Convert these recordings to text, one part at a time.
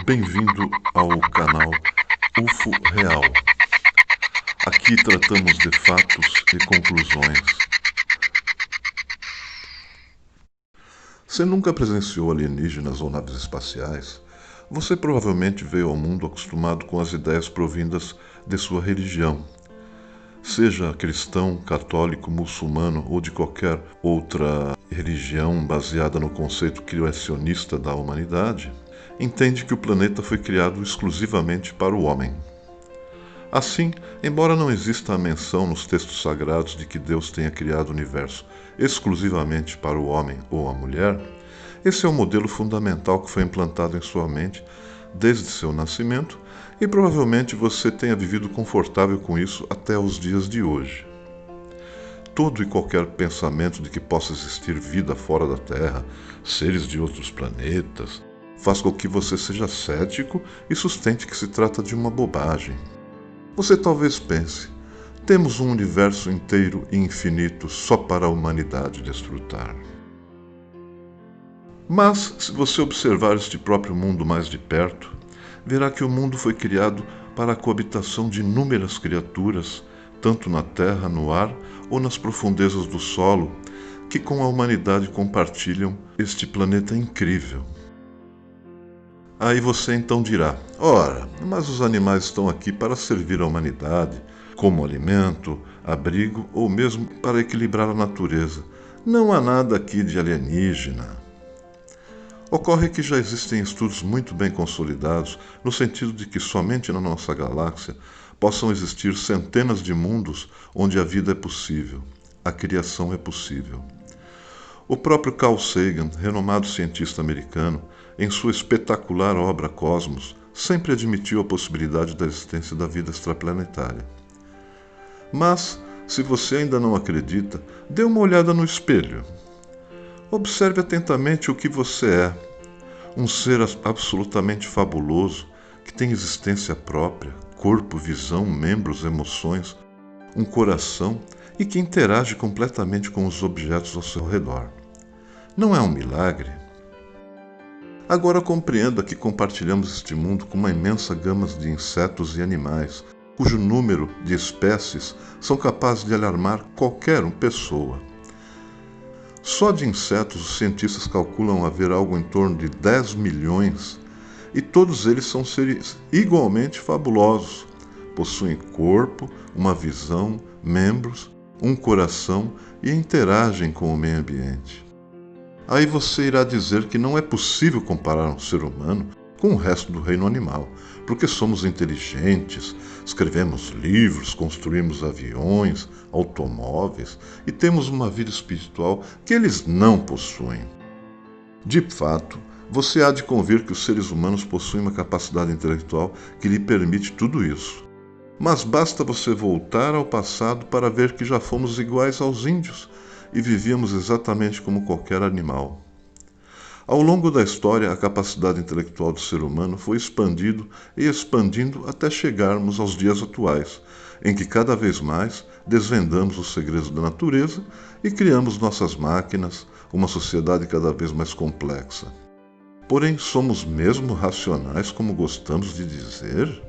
Bem-vindo ao canal UFO Real. Aqui tratamos de fatos e conclusões. Se nunca presenciou alienígenas ou naves espaciais, você provavelmente veio ao mundo acostumado com as ideias provindas de sua religião. Seja cristão, católico, muçulmano ou de qualquer outra religião baseada no conceito criacionista da humanidade, entende que o planeta foi criado exclusivamente para o homem. Assim, embora não exista a menção nos textos sagrados de que Deus tenha criado o universo exclusivamente para o homem ou a mulher, esse é o modelo fundamental que foi implantado em sua mente desde seu nascimento e provavelmente você tenha vivido confortável com isso até os dias de hoje. Todo e qualquer pensamento de que possa existir vida fora da Terra, seres de outros planetas, faz com que você seja cético e sustente que se trata de uma bobagem. Você talvez pense, temos um universo inteiro e infinito só para a humanidade desfrutar. Mas, se você observar este próprio mundo mais de perto, verá que o mundo foi criado para a coabitação de inúmeras criaturas, tanto na terra, no ar ou nas profundezas do solo, que com a humanidade compartilham este planeta incrível. Aí você então dirá, ora, mas os animais estão aqui para servir à humanidade, como alimento, abrigo ou mesmo para equilibrar a natureza. Não há nada aqui de alienígena. Ocorre que já existem estudos muito bem consolidados no sentido de que somente na nossa galáxia possam existir centenas de mundos onde a vida é possível, a criação é possível. O próprio Carl Sagan, renomado cientista americano, em sua espetacular obra Cosmos, sempre admitiu a possibilidade da existência da vida extraplanetária. Mas, se você ainda não acredita, dê uma olhada no espelho. Observe atentamente o que você é. Um ser absolutamente fabuloso, que tem existência própria, corpo, visão, membros, emoções, um coração e que interage completamente com os objetos ao seu redor. Não é um milagre? Agora compreenda que compartilhamos este mundo com uma imensa gama de insetos e animais, cujo número de espécies são capazes de alarmar qualquer pessoa. Só de insetos os cientistas calculam haver algo em torno de 10 milhões, e todos eles são seres igualmente fabulosos. Possuem corpo, uma visão, membros, um coração e interagem com o meio ambiente. Aí você irá dizer que não é possível comparar um ser humano com o resto do reino animal, porque somos inteligentes, escrevemos livros, construímos aviões, automóveis e temos uma vida espiritual que eles não possuem. De fato, você há de convir que os seres humanos possuem uma capacidade intelectual que lhe permite tudo isso. Mas basta você voltar ao passado para ver que já fomos iguais aos índios e vivíamos exatamente como qualquer animal. Ao longo da história, a capacidade intelectual do ser humano foi expandindo e expandindo até chegarmos aos dias atuais, em que cada vez mais desvendamos os segredos da natureza e criamos nossas máquinas, uma sociedade cada vez mais complexa. Porém, somos mesmo racionais como gostamos de dizer?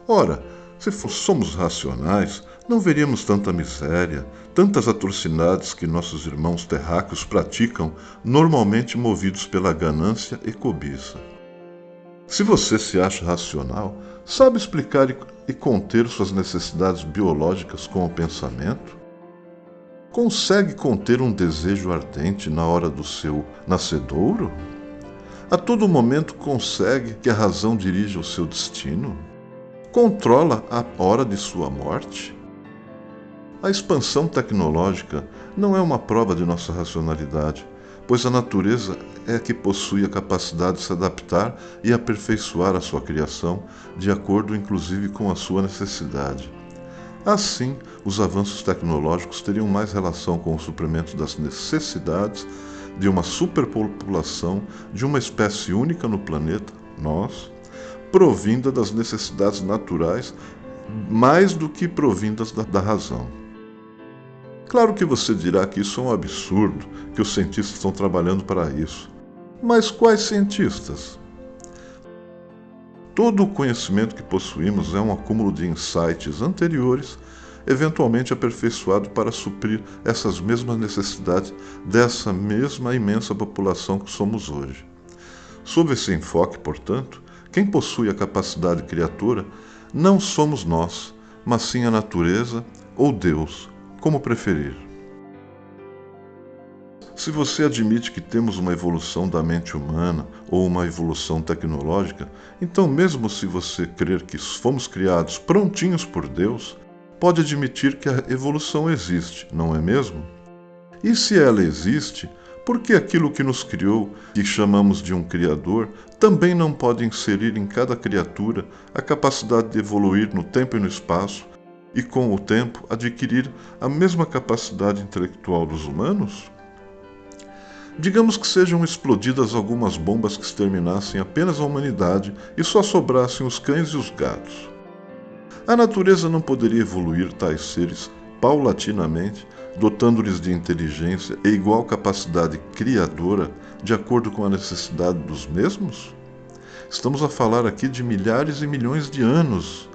Ora, se somos racionais, não veríamos tanta miséria, tantas atrocidades que nossos irmãos terráqueos praticam, normalmente movidos pela ganância e cobiça. Se você se acha racional, sabe explicar e conter suas necessidades biológicas com o pensamento? Consegue conter um desejo ardente na hora do seu nascedouro? A todo momento consegue que a razão dirija o seu destino? Controla a hora de sua morte? A expansão tecnológica não é uma prova de nossa racionalidade, pois a natureza é a que possui a capacidade de se adaptar e aperfeiçoar a sua criação, de acordo inclusive com a sua necessidade. Assim, os avanços tecnológicos teriam mais relação com o suprimento das necessidades de uma superpopulação de uma espécie única no planeta, nós, provinda das necessidades naturais, mais do que provindas da razão. Claro que você dirá que isso é um absurdo, que os cientistas estão trabalhando para isso. Mas quais cientistas? Todo o conhecimento que possuímos é um acúmulo de insights anteriores, eventualmente aperfeiçoado para suprir essas mesmas necessidades dessa mesma imensa população que somos hoje. Sob esse enfoque, portanto, quem possui a capacidade criatura não somos nós, mas sim a natureza ou Deus, como preferir. Se você admite que temos uma evolução da mente humana ou uma evolução tecnológica, então, mesmo se você crer que fomos criados prontinhos por Deus, pode admitir que a evolução existe, não é mesmo? E se ela existe, por que aquilo que nos criou, que chamamos de um Criador, também não pode inserir em cada criatura a capacidade de evoluir no tempo e no espaço e, com o tempo, adquirir a mesma capacidade intelectual dos humanos? Digamos que sejam explodidas algumas bombas que exterminassem apenas a humanidade e só sobrassem os cães e os gatos. A natureza não poderia evoluir tais seres paulatinamente, dotando-lhes de inteligência e igual capacidade criadora de acordo com a necessidade dos mesmos? Estamos a falar aqui de milhares e milhões de anos.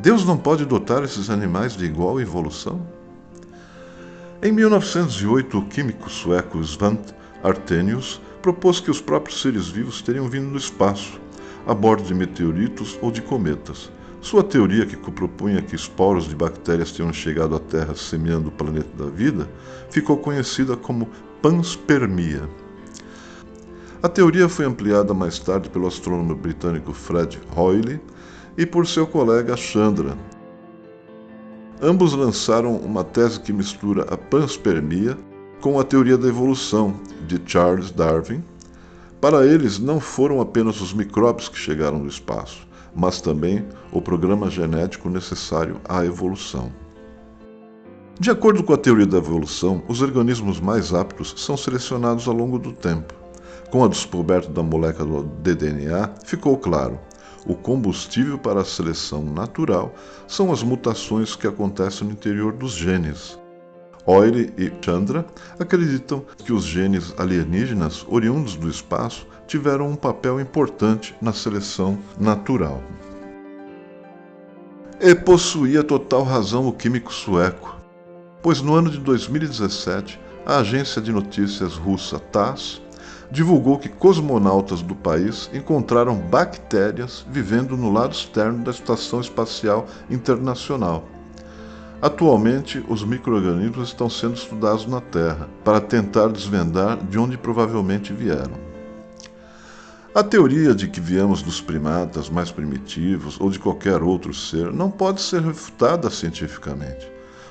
Deus não pode dotar esses animais de igual evolução? Em 1908, o químico sueco Svante Arrhenius propôs que os próprios seres vivos teriam vindo do espaço, a bordo de meteoritos ou de cometas. Sua teoria, que propunha que esporos de bactérias tenham chegado à Terra semeando o planeta da vida, ficou conhecida como panspermia. A teoria foi ampliada mais tarde pelo astrônomo britânico Fred Hoyle e por seu colega Chandra. Ambos lançaram uma tese que mistura a panspermia com a teoria da evolução de Charles Darwin. Para eles, não foram apenas os micróbios que chegaram do espaço, mas também o programa genético necessário à evolução. De acordo com a teoria da evolução, os organismos mais aptos são selecionados ao longo do tempo. Com a descoberta da molécula de DNA, ficou claro: o combustível para a seleção natural são as mutações que acontecem no interior dos genes. Hoyle e Chandra acreditam que os genes alienígenas oriundos do espaço tiveram um papel importante na seleção natural. E possuía total razão o químico sueco, pois no ano de 2017, a agência de notícias russa TASS divulgou que cosmonautas do país encontraram bactérias vivendo no lado externo da Estação Espacial Internacional. Atualmente, os micro-organismos estão sendo estudados na Terra para tentar desvendar de onde provavelmente vieram. A teoria de que viemos dos primatas mais primitivos ou de qualquer outro ser não pode ser refutada cientificamente,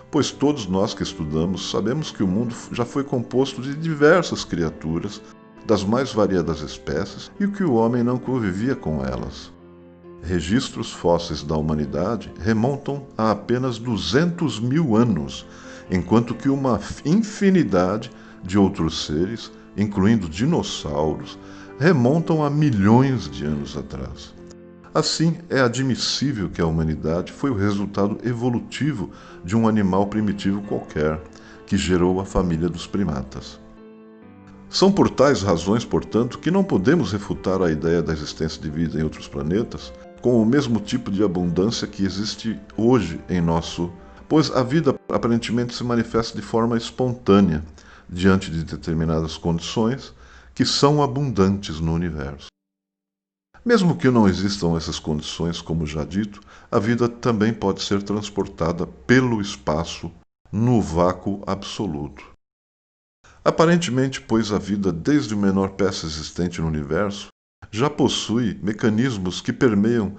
pois todos nós que estudamos sabemos que o mundo já foi composto de diversas criaturas das mais variadas espécies e que o homem não convivia com elas. Registros fósseis da humanidade remontam a apenas 200 mil anos, enquanto que uma infinidade de outros seres, incluindo dinossauros, remontam a milhões de anos atrás. Assim, é admissível que a humanidade foi o resultado evolutivo de um animal primitivo qualquer, que gerou a família dos primatas. São por tais razões, portanto, que não podemos refutar a ideia da existência de vida em outros planetas com o mesmo tipo de abundância que existe hoje em nosso, pois a vida aparentemente se manifesta de forma espontânea diante de determinadas condições que são abundantes no universo. Mesmo que não existam essas condições, como já dito, a vida também pode ser transportada pelo espaço no vácuo absoluto. Aparentemente, pois a vida, desde o menor peça existente no universo, já possui mecanismos que permeiam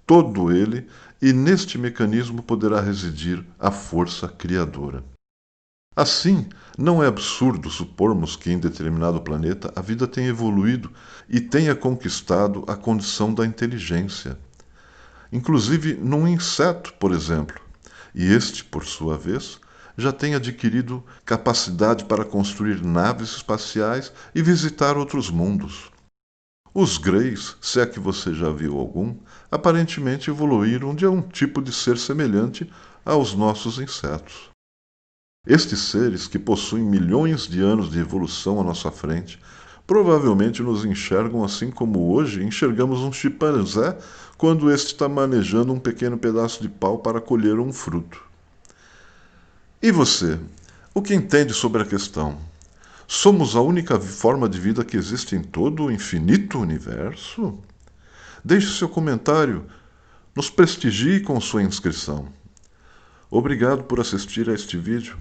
todo ele, e neste mecanismo poderá residir a força criadora. Assim, não é absurdo supormos que em determinado planeta a vida tenha evoluído e tenha conquistado a condição da inteligência. Inclusive num inseto, por exemplo, e este, por sua vez, já tem adquirido capacidade para construir naves espaciais e visitar outros mundos. Os greys, se é que você já viu algum, aparentemente evoluíram de um tipo de ser semelhante aos nossos insetos. Estes seres, que possuem milhões de anos de evolução à nossa frente, provavelmente nos enxergam assim como hoje enxergamos um chimpanzé quando este está manejando um pequeno pedaço de pau para colher um fruto. E você? O que entende sobre a questão? Somos a única forma de vida que existe em todo o infinito universo? Deixe seu comentário. Nos prestigie com sua inscrição. Obrigado por assistir a este vídeo.